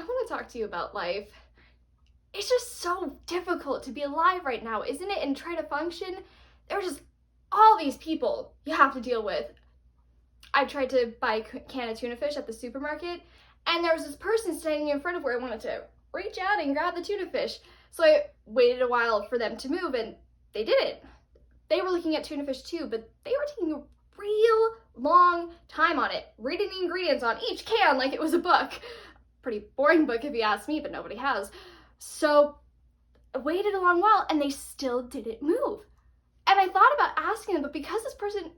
want to talk to you about life. It's just so difficult to be alive right now, isn't it? And try to function. There's just all these people you have to deal with. I tried to buy a can of tuna fish at the supermarket, and there was this person standing in front of where I wanted to reach out and grab the tuna fish. So I waited a while for them to move, and they didn't. They were looking at tuna fish too, but they were taking a real long time on it, reading the ingredients on each can like it was a book. Pretty boring book if you ask me, but nobody has. So I waited a long while, and they still didn't move. And I thought about asking them, but because this person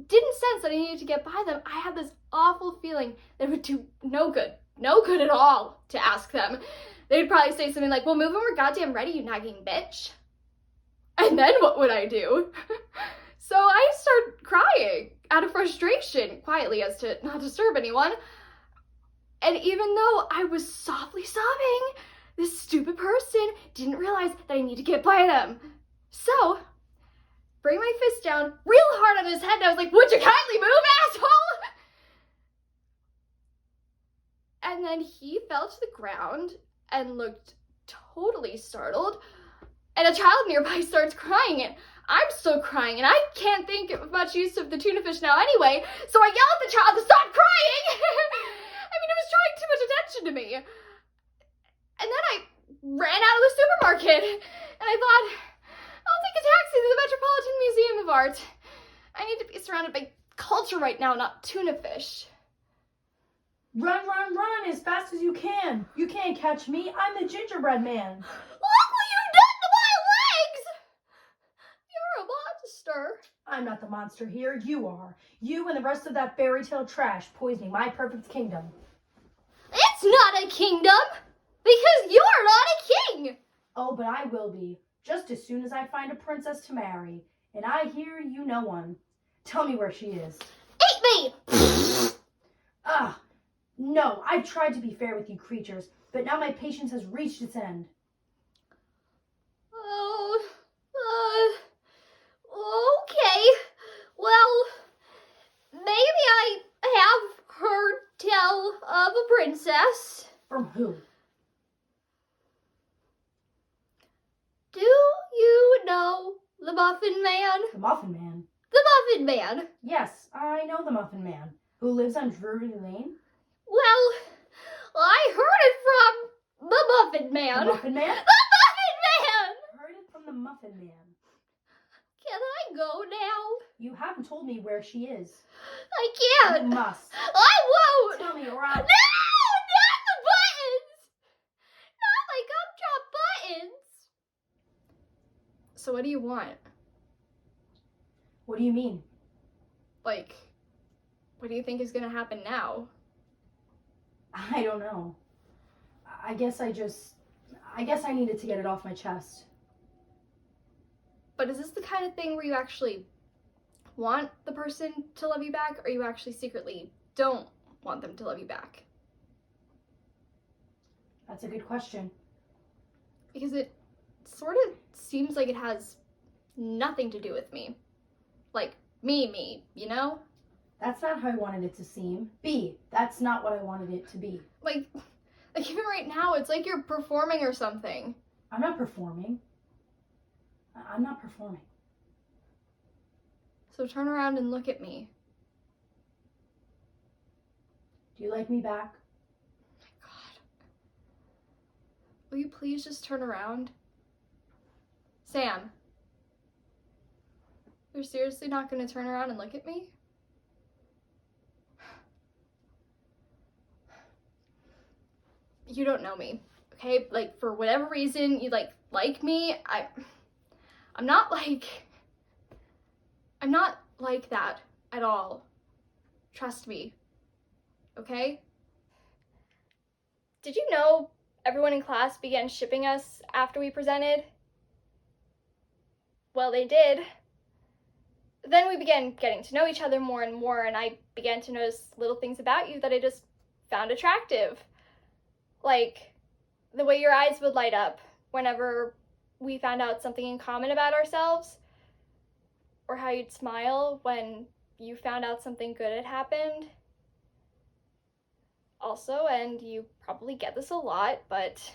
didn't sense that I needed to get by them, I had this awful feeling that it would do no good at all to ask them. They'd probably say something like, well, move when we're goddamn ready, you nagging bitch. And then what would I do? So I started crying out of frustration, quietly as to not disturb anyone. And even though I was softly sobbing, this stupid person didn't realize that I need to get by them. So, bring my fist down real hard on his head, and I was like, would you kindly move, asshole? And then he fell to the ground and looked totally startled. And a child nearby starts crying, and I'm still crying, and I can't think of much use of the tuna fish now anyway, so I yell at the child to stop crying! I mean, it was drawing too much attention to me. And then I ran out of the supermarket, and I thought, I'll take a taxi to the Metropolitan Museum of Art. I need to be surrounded by culture right now, not tuna fish. Run, run, run as fast as you can. You can't catch me. I'm the gingerbread man. Look what you've done to my legs! You're a monster. I'm not the monster here. You are. You and the rest of that fairy tale trash poisoning my perfect kingdom. It's not a kingdom, because you're not a king. Oh, but I will be, just as soon as I find a princess to marry. And I hear you know one. Tell me where she is. Eat me! Ah, no, I've tried to be fair with you creatures, but now my patience has reached its end. Okay. Well, maybe I have heard tell of a princess. From who? Do you know the Muffin Man? The Muffin Man? The Muffin Man. Yes, I know the Muffin Man, who lives on Drury Lane. Well, I heard it from the Muffin Man. The Muffin Man? The Muffin Man! Heard it from the Muffin Man. Can I go now? You haven't told me where she is. I can't. You must. I won't. Tell me, or No, I'll... not the buttons. Not my gumdrop buttons. So what do you want? What do you mean? Like, what do you think is gonna happen now? I don't know. I guess I needed to get it off my chest. But is this the kind of thing where you actually want the person to love you back, or you actually secretly don't want them to love you back? That's a good question. Because it sort of seems like it has nothing to do with me. Like, me, you know? That's not how I wanted it to seem. That's not what I wanted it to be. Like even right now, it's like you're performing or something. I'm not performing. I'm not performing. So turn around and look at me. Do you like me back? Oh my God. Will you please just turn around? Sam. You're seriously not going to turn around and look at me? You don't know me, okay? Like, for whatever reason you like me, I'm not like that at all. Trust me, okay? Did you know everyone in class began shipping us after we presented? Well, they did. Then we began getting to know each other more and more, and I began to notice little things about you that I just found attractive. Like the way your eyes would light up whenever we found out something in common about ourselves, or how you'd smile when you found out something good had happened. Also, and you probably get this a lot, but...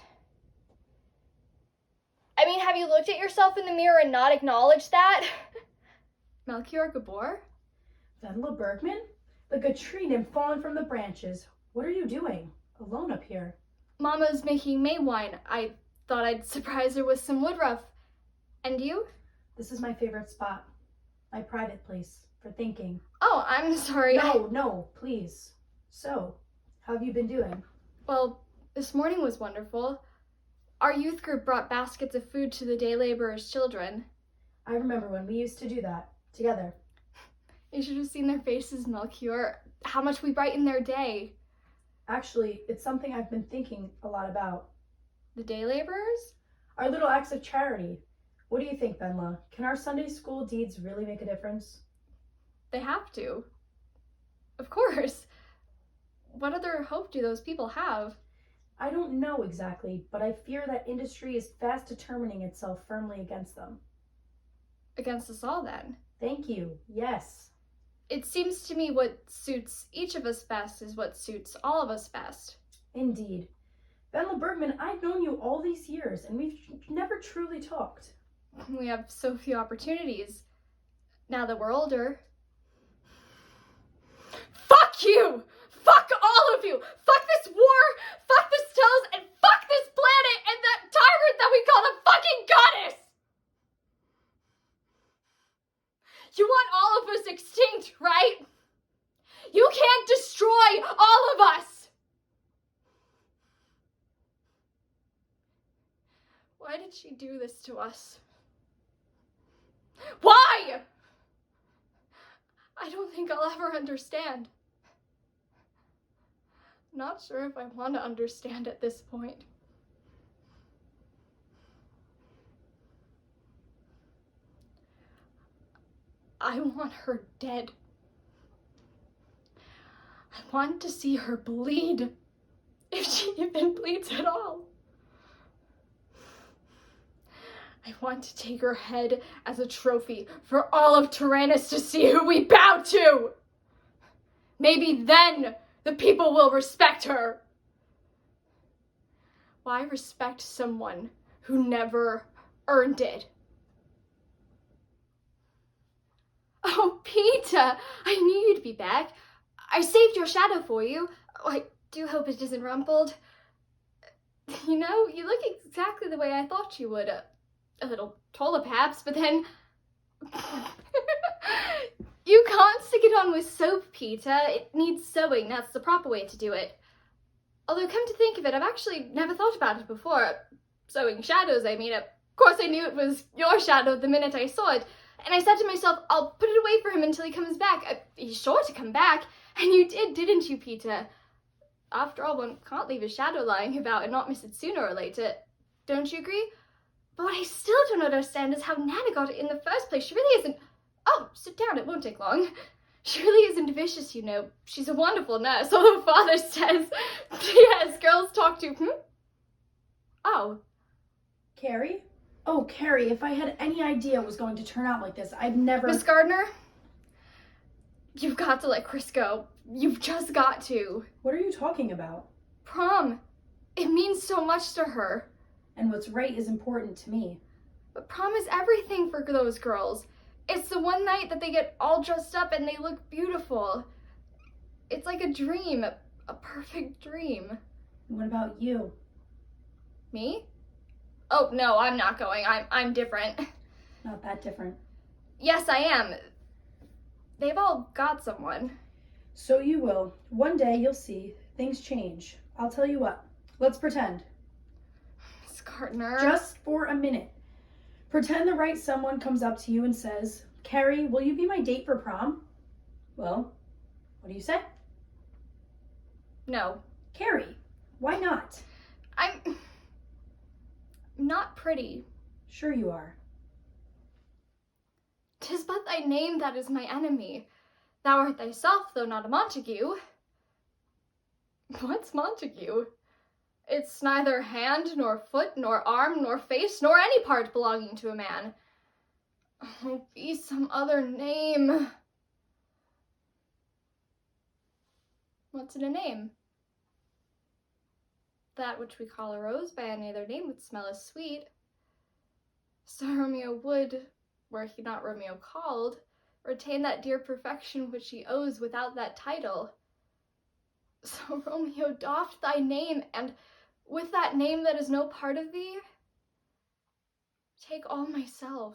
I mean, have you looked at yourself in the mirror and not acknowledged that? Melchior Gabor? Wendla Bergman? Like a tree nymph fallen from the branches. What are you doing? Alone up here. Mama's making May wine. I thought I'd surprise her with some woodruff. And you? This is my favorite spot. My private place for thinking. Oh, I'm sorry. No, please. So, how have you been doing? Well, this morning was wonderful. Our youth group brought baskets of food to the day laborers' children. I remember when we used to do that, together. You should have seen their faces, Melchior. How much we brightened their day. Actually, it's something I've been thinking a lot about. The day laborers? Our little acts of charity. What do you think, Wendla? Can our Sunday school deeds really make a difference? They have to. Of course. What other hope do those people have? I don't know exactly, but I fear that industry is fast determining itself firmly against them. Against us all, then. Thank you. Yes. It seems to me what suits each of us best is what suits all of us best. Indeed. Wendla Bergman, I've known you all these years, and we've never truly talked. We have so few opportunities. Now that we're older. Fuck you! Fuck all of you! Fuck this war! Fuck the Stellas! And fuck this planet and that tyrant that we call the fucking goddess! You want all of us extinct, right? You can't destroy all of us! Why did she do this to us? Why? I don't think I'll ever understand. Not sure if I want to understand at this point. I want her dead. I want to see her bleed, if she even bleeds at all. I want to take her head as a trophy for all of Terranis to see who we bow to. Maybe then the people will respect her. Why respect someone who never earned it? Oh, Peter, I knew you'd be back. I saved your shadow for you. Oh, I do hope it isn't rumpled. You know, you look exactly the way I thought you would. A little taller perhaps, but then... You can't stick it on with soap, Peter. It needs sewing. That's the proper way to do it. Although, come to think of it, I've actually never thought about it before. Sewing shadows, I mean. Of course, I knew it was your shadow the minute I saw it. And I said to myself, I'll put it away for him until he comes back. He's sure to come back. And you did, didn't you, Peter? After all, one can't leave a shadow lying about and not miss it sooner or later. Don't you agree? But what I still don't understand is how Nana got it in the first place. She really isn't... Oh, sit down, it won't take long. She really isn't vicious, you know. She's a wonderful nurse, although Father says, yes, girls talk to... Oh. Carrie? Oh, Carrie, if I had any idea it was going to turn out like this, I'd never... Miss Gardner? You've got to let Chris go. You've just got to. What are you talking about? Prom. It means so much to her. And what's right is important to me. But prom is everything for those girls. It's the one night that they get all dressed up and they look beautiful. It's like a dream, a perfect dream. What about you? Me? Oh, no, I'm not going. I'm different. Not that different. Yes, I am. They've all got someone. So you will. One day you'll see. Things change. I'll tell you what. Let's pretend. Miss Gardner. Just for a minute. Pretend the right someone comes up to you and says, Carrie, will you be my date for prom? Well, what do you say? No. Carrie, why not? I'm not pretty. Sure you are. 'Tis but thy name that is my enemy. Thou art thyself, though not a Montague. What's Montague? It's neither hand, nor foot, nor arm, nor face, nor any part belonging to a man. Oh, be some other name. What's in a name? that which we call a rose by any other name would smell as sweet. So Romeo would, were he not Romeo called, retain that dear perfection which he owes without that title. So Romeo doffed thy name, and with that name that is no part of thee, take all myself.